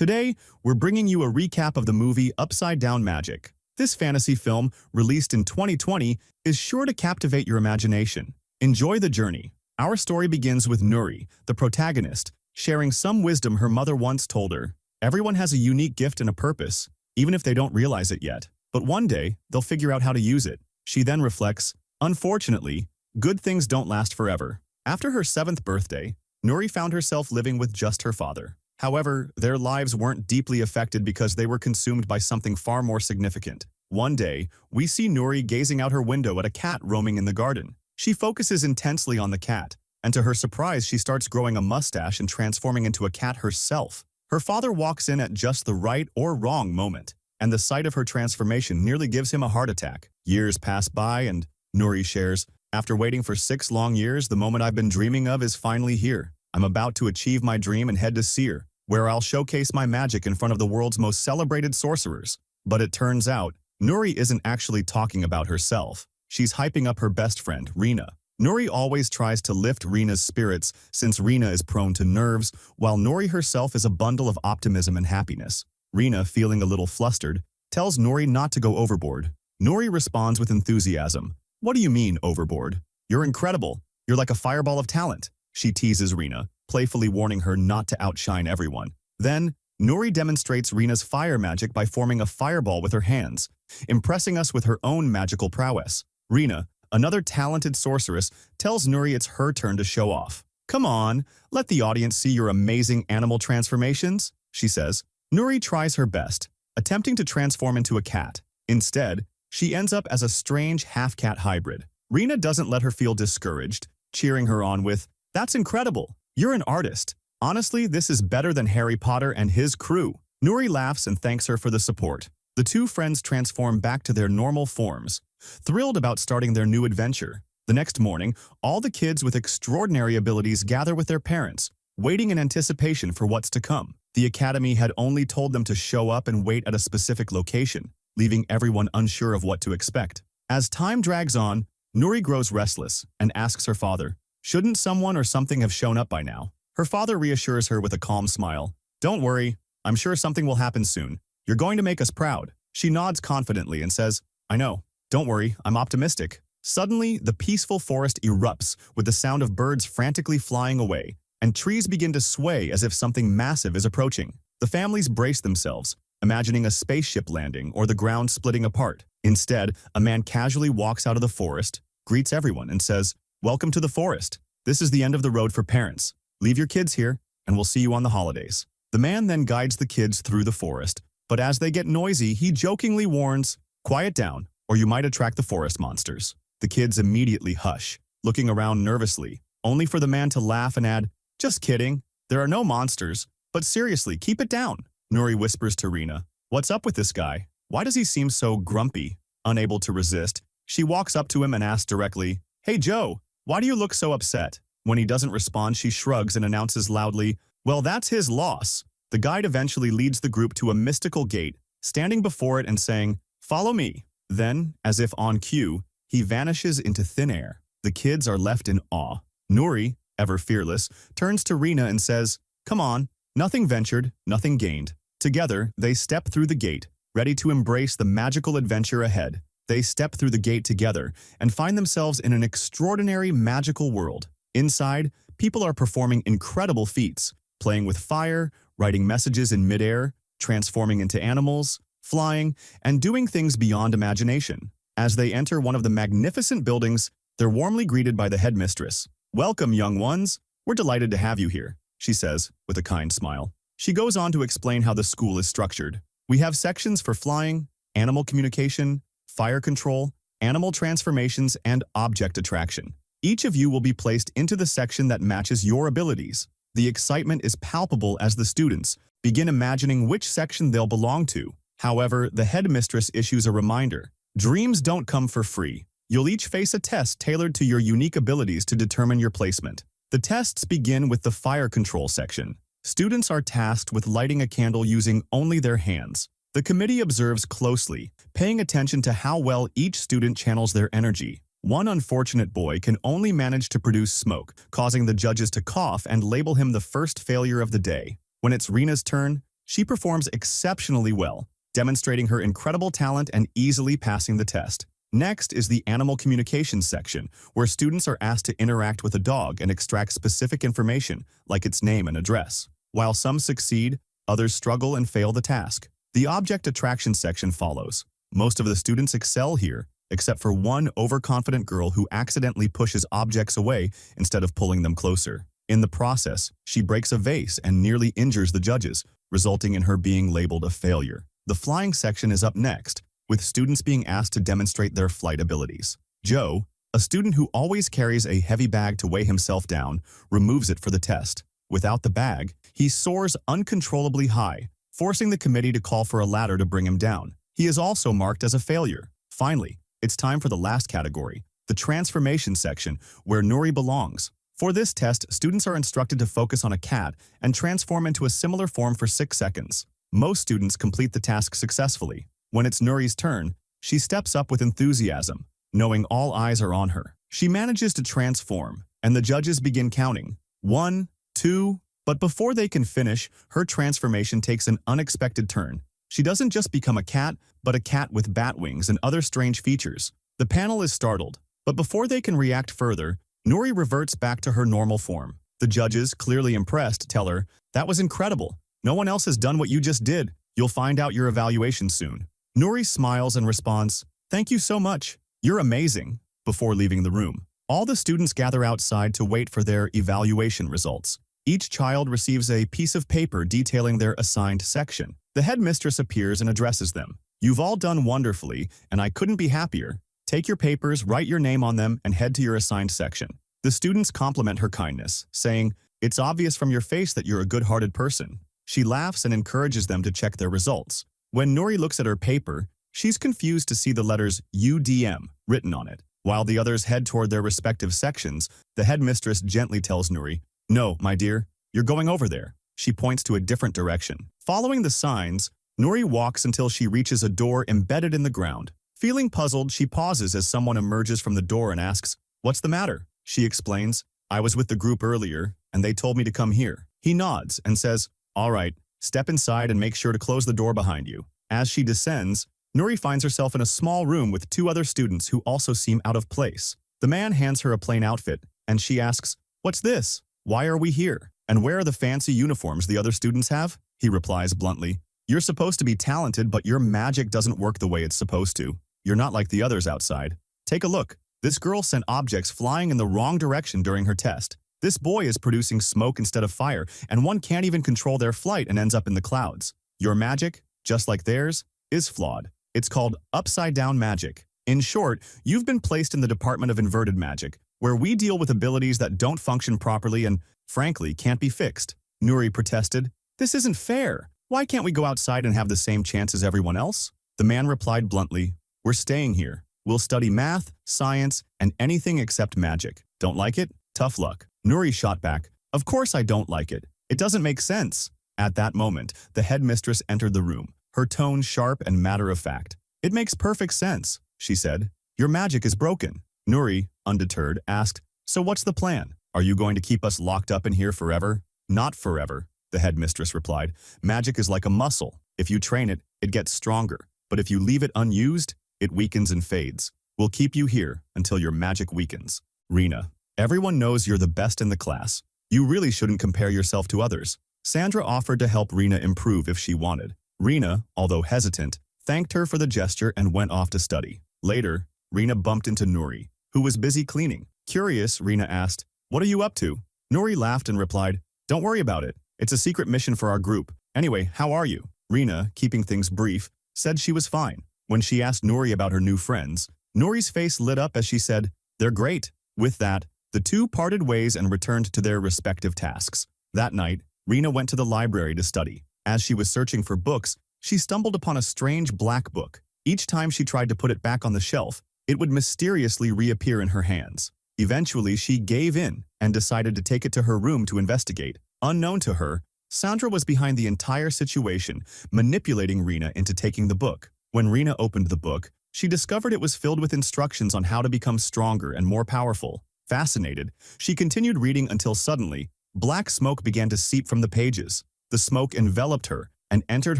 Today, we're bringing you a recap of the movie Upside Down Magic. This fantasy film, released in 2020, is sure to captivate your imagination. Enjoy the journey. Our story begins with Nuri, the protagonist, sharing some wisdom her mother once told her. Everyone has a unique gift and a purpose, even if they don't realize it yet. But one day, they'll figure out how to use it. She then reflects, unfortunately, good things don't last forever. After her 7th birthday, Nuri found herself living with just her father. However, their lives weren't deeply affected because they were consumed by something far more significant. One day, we see Nuri gazing out her window at a cat roaming in the garden. She focuses intensely on the cat, and to her surprise, she starts growing a mustache and transforming into a cat herself. Her father walks in at just the right or wrong moment, and the sight of her transformation nearly gives him a heart attack. Years pass by and Nuri shares, after waiting for 6 long years, the moment I've been dreaming of is finally here. I'm about to achieve my dream and head to Seer, where I'll showcase my magic in front of the world's most celebrated sorcerers. But it turns out, Nuri isn't actually talking about herself. She's hyping up her best friend, Rena. Nuri always tries to lift Rena's spirits since Rena is prone to nerves, while Nuri herself is a bundle of optimism and happiness. Rena, feeling a little flustered, tells Nuri not to go overboard. Nuri responds with enthusiasm. What do you mean, overboard? You're incredible. You're like a fireball of talent. She teases Rena, playfully warning her not to outshine everyone. Then, Nuri demonstrates Rena's fire magic by forming a fireball with her hands, impressing us with her own magical prowess. Rena, another talented sorceress, tells Nuri it's her turn to show off. Come on, let the audience see your amazing animal transformations, she says. Nuri tries her best, attempting to transform into a cat. Instead, she ends up as a strange half-cat hybrid. Rena doesn't let her feel discouraged, cheering her on with, "That's incredible. You're an artist. Honestly, this is better than Harry Potter and his crew." Nuri laughs and thanks her for the support. The two friends transform back to their normal forms, thrilled about starting their new adventure. The next morning, all the kids with extraordinary abilities gather with their parents, waiting in anticipation for what's to come. The academy had only told them to show up and wait at a specific location, leaving everyone unsure of what to expect. As time drags on, Nuri grows restless and asks her father, shouldn't someone or something have shown up by now? Her father reassures her with a calm smile. Don't worry, I'm sure something will happen soon. You're going to make us proud. She nods confidently and says, I know. Don't worry, I'm optimistic. Suddenly, the peaceful forest erupts with the sound of birds frantically flying away, and trees begin to sway as if something massive is approaching. The families brace themselves, imagining a spaceship landing or the ground splitting apart. Instead, a man casually walks out of the forest, greets everyone, and says, Welcome to the forest. This is the end of the road for parents. Leave your kids here, and we'll see you on the holidays. The man then guides the kids through the forest, but as they get noisy, he jokingly warns, Quiet down, or you might attract the forest monsters. The kids immediately hush, looking around nervously, only for the man to laugh and add, Just kidding, there are no monsters, but seriously, keep it down. Nuri whispers to Rena, What's up with this guy? Why does he seem so grumpy? Unable to resist, she walks up to him and asks directly, Hey Joe, why do you look so upset? When he doesn't respond, she shrugs and announces loudly, Well, that's his loss. The guide eventually leads the group to a mystical gate, standing before it and saying, Follow me. Then, as if on cue, he vanishes into thin air. The kids are left in awe. Nuri, ever fearless, turns to Rena and says, Come on, nothing ventured, nothing gained. Together, they step through the gate, ready to embrace the magical adventure ahead. They step through the gate together and find themselves in an extraordinary magical world. Inside, people are performing incredible feats, playing with fire, writing messages in midair, transforming into animals, flying, and doing things beyond imagination. As they enter one of the magnificent buildings, they're warmly greeted by the headmistress. Welcome, young ones. We're delighted to have you here, she says, with a kind smile. She goes on to explain how the school is structured. We have sections for flying, animal communication, fire control, animal transformations, and object attraction. Each of you will be placed into the section that matches your abilities. The excitement is palpable as the students begin imagining which section they'll belong to. However, the headmistress issues a reminder. Dreams don't come for free. You'll each face a test tailored to your unique abilities to determine your placement. The tests begin with the fire control section. Students are tasked with lighting a candle using only their hands. The committee observes closely, paying attention to how well each student channels their energy. One unfortunate boy can only manage to produce smoke, causing the judges to cough and label him the first failure of the day. When it's Rena's turn, She performs exceptionally well, demonstrating her incredible talent and easily passing the test. Next is the animal communications section, where students are asked to interact with a dog and extract specific information, like its name and address. While some succeed, others struggle and fail the task. The object attraction section follows. Most of the students excel here, except for one overconfident girl who accidentally pushes objects away instead of pulling them closer. In the process, she breaks a vase and nearly injures the judges, resulting in her being labeled a failure. The flying section is up next, with students being asked to demonstrate their flight abilities. Joe, a student who always carries a heavy bag to weigh himself down, removes it for the test. Without the bag, he soars uncontrollably high, forcing the committee to call for a ladder to bring him down. He is also marked as a failure. Finally, it's time for the last category, the transformation section, where Nuri belongs. For this test, students are instructed to focus on a cat and transform into a similar form for 6 seconds. Most students complete the task successfully. When it's Nuri's turn, she steps up with enthusiasm, knowing all eyes are on her. She manages to transform, and the judges begin counting. 1, 2, but before they can finish, her transformation takes an unexpected turn. She doesn't just become a cat, but a cat with bat wings and other strange features. The panel is startled, but before they can react further, Nuri reverts back to her normal form. The judges, clearly impressed, tell her, "That was incredible. No one else has done what you just did. You'll find out your evaluation soon." Nuri smiles and responds, "Thank you so much. You're amazing," before leaving the room. All the students gather outside to wait for their evaluation results. Each child receives a piece of paper detailing their assigned section. The headmistress appears and addresses them. "You've all done wonderfully, and I couldn't be happier. Take your papers, write your name on them, and head to your assigned section." The students compliment her kindness, saying, "It's obvious from your face that you're a good-hearted person." She laughs and encourages them to check their results. When Nuri looks at her paper, she's confused to see the letters UDM written on it. While the others head toward their respective sections, the headmistress gently tells Nuri, "No, my dear, you're going over there." She points to a different direction. Following the signs, Nuri walks until she reaches a door embedded in the ground. Feeling puzzled, she pauses as someone emerges from the door and asks, "What's the matter?" She explains, "I was with the group earlier, and they told me to come here." He nods and says, "All right, step inside and make sure to close the door behind you." As she descends, Nuri finds herself in a small room with 2 other students who also seem out of place. The man hands her a plain outfit, and she asks, "What's this? Why are we here? And where are the fancy uniforms the other students have?" He replies bluntly, "You're supposed to be talented, but your magic doesn't work the way it's supposed to. You're not like the others outside. Take a look. This girl sent objects flying in the wrong direction during her test. This boy is producing smoke instead of fire, and one can't even control their flight and ends up in the clouds. Your magic, just like theirs, is flawed. It's called upside-down magic. In short, you've been placed in the Department of Inverted Magic, where we deal with abilities that don't function properly and, frankly, can't be fixed." Nuri protested, "This isn't fair. Why can't we go outside and have the same chance as everyone else?" The man replied bluntly, "We're staying here. We'll study math, science, and anything except magic. Don't like it? Tough luck." Nuri shot back, "Of course I don't like it. It doesn't make sense." At that moment, the headmistress entered the room, her tone sharp and matter-of-fact. "It makes perfect sense," she said. "Your magic is broken." Nuri, undeterred, asked, "So what's the plan? Are you going to keep us locked up in here forever?" "Not forever," the headmistress replied. "Magic is like a muscle. If you train it, it gets stronger. But if you leave it unused, it weakens and fades. We'll keep you here until your magic weakens." Rena, everyone knows you're the best in the class. You really shouldn't compare yourself to others. Sandra offered to help Rena improve if she wanted. Rena, although hesitant, thanked her for the gesture and went off to study. Later, Rena bumped into Nuri, who was busy cleaning. Curious, Rena asked, "What are you up to?" Nuri laughed and replied, "Don't worry about it. It's a secret mission for our group. Anyway, how are you?" Rena, keeping things brief, said she was fine. When she asked Nuri about her new friends, Nuri's face lit up as she said, "They're great." With that, the 2 parted ways and returned to their respective tasks. That night, Rena went to the library to study. As she was searching for books, she stumbled upon a strange black book. Each time she tried to put it back on the shelf, it would mysteriously reappear in her hands. Eventually, she gave in and decided to take it to her room to investigate. Unknown to her, Sandra was behind the entire situation, manipulating Rena into taking the book. When Rena opened the book, she discovered it was filled with instructions on how to become stronger and more powerful. Fascinated, she continued reading until suddenly, black smoke began to seep from the pages. The smoke enveloped her, and entered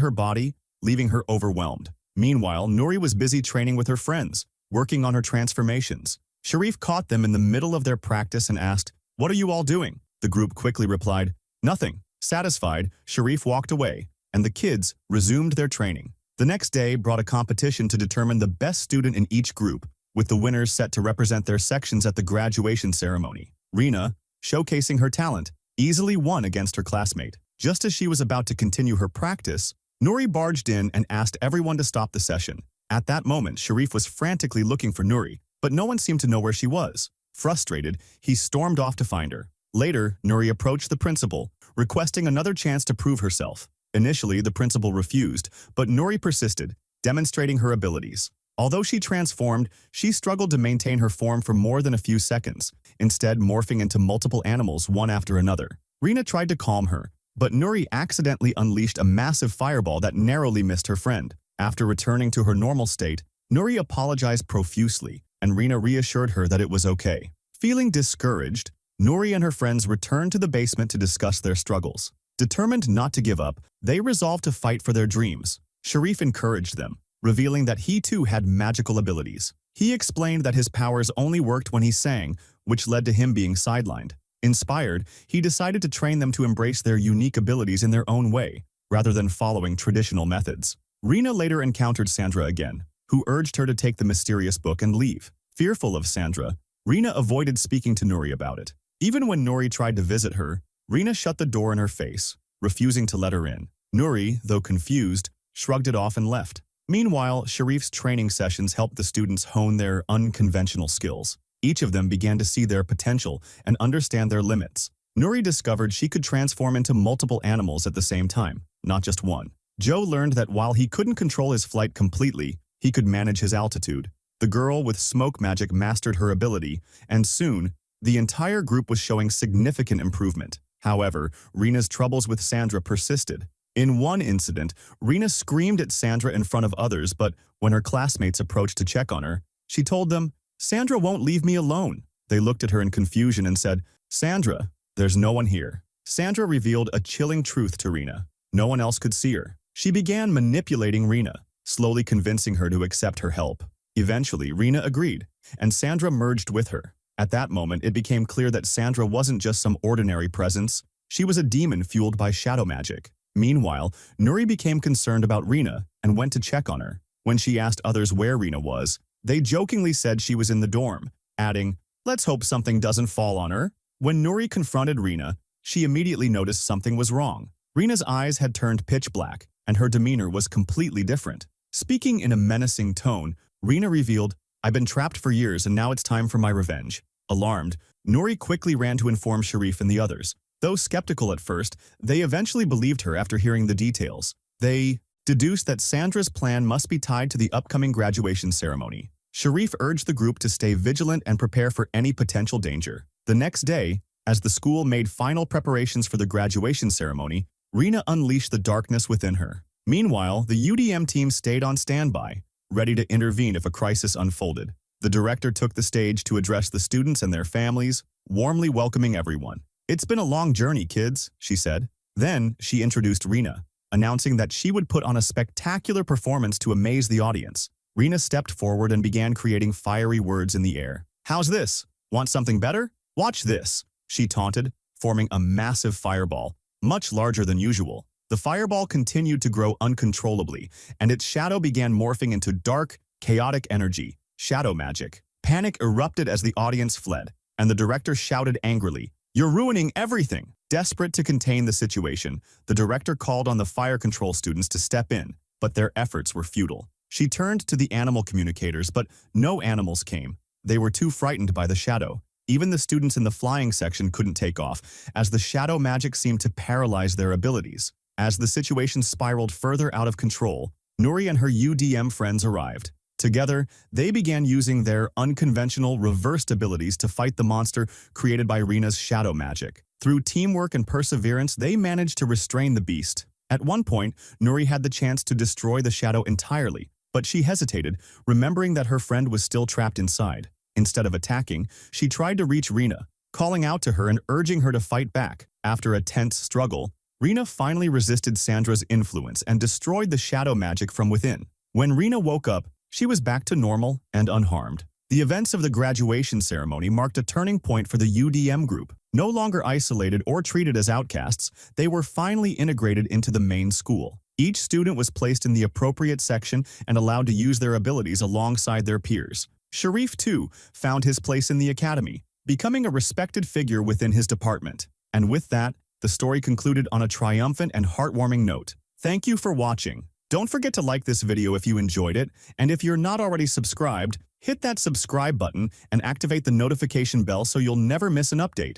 her body, leaving her overwhelmed. Meanwhile, Nouri was busy training with her friends, working on her transformations. Sharif caught them in the middle of their practice and asked, "What are you all doing?" The group quickly replied, "Nothing." Satisfied, Sharif walked away, and the kids resumed their training. The next day brought a competition to determine the best student in each group, with the winners set to represent their sections at the graduation ceremony. Rina, showcasing her talent, easily won against her classmate. Just as she was about to continue her practice, Nouri barged in and asked everyone to stop the session. At that moment, Sharif was frantically looking for Nouri, but no one seemed to know where she was. Frustrated, he stormed off to find her. Later, Nouri approached the principal, requesting another chance to prove herself. Initially, the principal refused, but Nouri persisted, demonstrating her abilities. Although she transformed, she struggled to maintain her form for more than a few seconds, instead morphing into multiple animals one after another. Rina tried to calm her, but Nouri accidentally unleashed a massive fireball that narrowly missed her friend. After returning to her normal state, Nouri apologized profusely, and Rina reassured her that it was okay. Feeling discouraged, Nouri and her friends returned to the basement to discuss their struggles. Determined not to give up, they resolved to fight for their dreams. Sharif encouraged them, revealing that he too had magical abilities. He explained that his powers only worked when he sang, which led to him being sidelined. Inspired, he decided to train them to embrace their unique abilities in their own way, rather than following traditional methods. Rina later encountered Sandra again, who urged her to take the mysterious book and leave. Fearful of Sandra, Rina avoided speaking to Nouri about it. Even when Nouri tried to visit her, Rina shut the door in her face, refusing to let her in. Nouri, though confused, shrugged it off and left. Meanwhile, Sharif's training sessions helped the students hone their unconventional skills. Each of them began to see their potential and understand their limits. Nouri discovered she could transform into multiple animals at the same time, not just one. Joe learned that while he couldn't control his flight completely, he could manage his altitude. The girl with smoke magic mastered her ability, and soon, the entire group was showing significant improvement. However, Rina's troubles with Sandra persisted. In one incident, Rina screamed at Sandra in front of others, but when her classmates approached to check on her, she told them, "Sandra won't leave me alone." They looked at her in confusion and said, "Sandra, there's no one here." Sandra revealed a chilling truth to Rina. No one else could see her. She began manipulating Rina, slowly convincing her to accept her help. Eventually, Rina agreed, and Sandra merged with her. At that moment, it became clear that Sandra wasn't just some ordinary presence. She was a demon fueled by shadow magic. Meanwhile, Nouri became concerned about Rina and went to check on her. When she asked others where Rina was, they jokingly said she was in the dorm, adding, "Let's hope something doesn't fall on her." When Nouri confronted Rina, she immediately noticed something was wrong. Rina's eyes had turned pitch black, and her demeanor was completely different. Speaking in a menacing tone, Rina revealed, "I've been trapped for years and now it's time for my revenge." Alarmed, Nouri quickly ran to inform Sharif and the others. Though skeptical at first, they eventually believed her after hearing the details. They deduced that Sandra's plan must be tied to the upcoming graduation ceremony. Sharif urged the group to stay vigilant and prepare for any potential danger. The next day, as the school made final preparations for the graduation ceremony, Rina unleashed the darkness within her. Meanwhile, the UDM team stayed on standby, ready to intervene if a crisis unfolded. The director took the stage to address the students and their families, warmly welcoming everyone. "It's been a long journey, kids," she said. Then, she introduced Rina, announcing that she would put on a spectacular performance to amaze the audience. Rina stepped forward and began creating fiery words in the air. "How's this? Want something better? Watch this," she taunted, forming a massive fireball, much larger than usual. The fireball continued to grow uncontrollably, and its shadow began morphing into dark, chaotic energy, shadow magic. Panic erupted as the audience fled, and the director shouted angrily, "You're ruining everything!" Desperate to contain the situation, the director called on the fire control students to step in, but their efforts were futile. She turned to the animal communicators, but no animals came. They were too frightened by the shadow. Even the students in the flying section couldn't take off, as the shadow magic seemed to paralyze their abilities. As the situation spiraled further out of control, Nouri and her UDM friends arrived. Together, they began using their unconventional reversed abilities to fight the monster created by Rina's shadow magic. Through teamwork and perseverance, they managed to restrain the beast. At one point, Nouri had the chance to destroy the shadow entirely, but she hesitated, remembering that her friend was still trapped inside. Instead of attacking, she tried to reach Rina, calling out to her and urging her to fight back. After a tense struggle, Rena finally resisted Sandra's influence and destroyed the shadow magic from within. When Rena woke up, she was back to normal and unharmed. The events of the graduation ceremony marked a turning point for the UDM group. No longer isolated or treated as outcasts, they were finally integrated into the main school. Each student was placed in the appropriate section and allowed to use their abilities alongside their peers. Sharif, too, found his place in the academy, becoming a respected figure within his department. And with that, the story concluded on a triumphant and heartwarming note. Thank you for watching. Don't forget to like this video if you enjoyed it, and if you're not already subscribed, hit that subscribe button and activate the notification bell so you'll never miss an update.